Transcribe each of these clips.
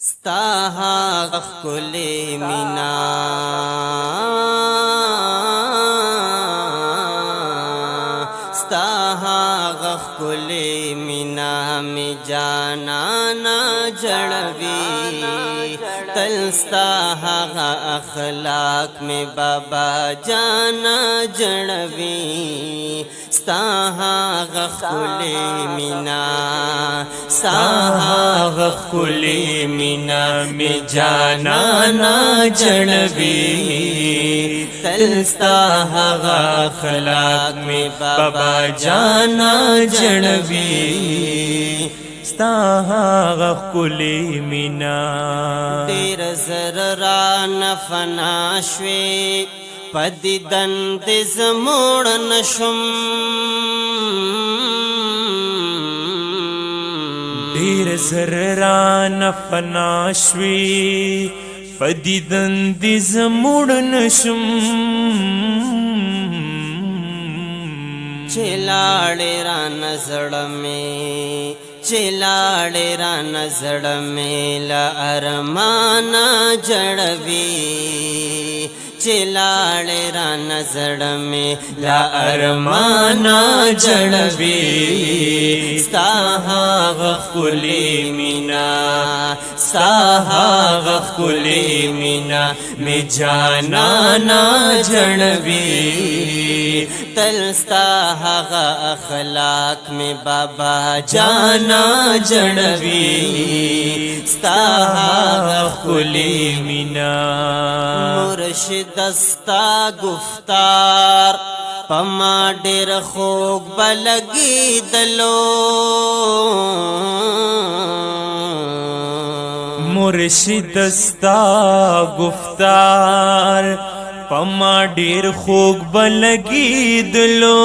ستاها کل مینا ستاها کل مینا می جانا نا جڑوی تلستاها اخلاق میں بابا جانا جڑوی ستاها کل مینا ستاها کل مینا می جانا نا جڑوی تلستاها اخلاق میں بابا جانا جڑوی ستاها کلی مینا دیر زر را نفنا شوی پدیدن دز موڑ نشم دیر زر را نفنا شوی پدیدن دز موڑ نشم چلاڑے را نزڑ میں چلاڑے را نزڑ میں لا ارمانا جڑوی چلاڑے را نزڑ میں لا ارمانا جڑوی ستاها کلی مینا ستاها کلی مینا میں جانا نا جڑوی تلستاها اخلاق میں بابا جانا جڑوی ستاها کلی مینا مرشد دستا گفتار پما ډیر خوږ بلګی دلو مرشد دستا گفتار پما ډیر خوږ بلګی دلو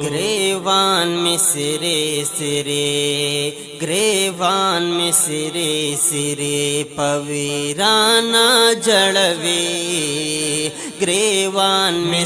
گریوان میں سرے سرے گریوان میں سرے سرے پویرانا جڑوی گریوان میں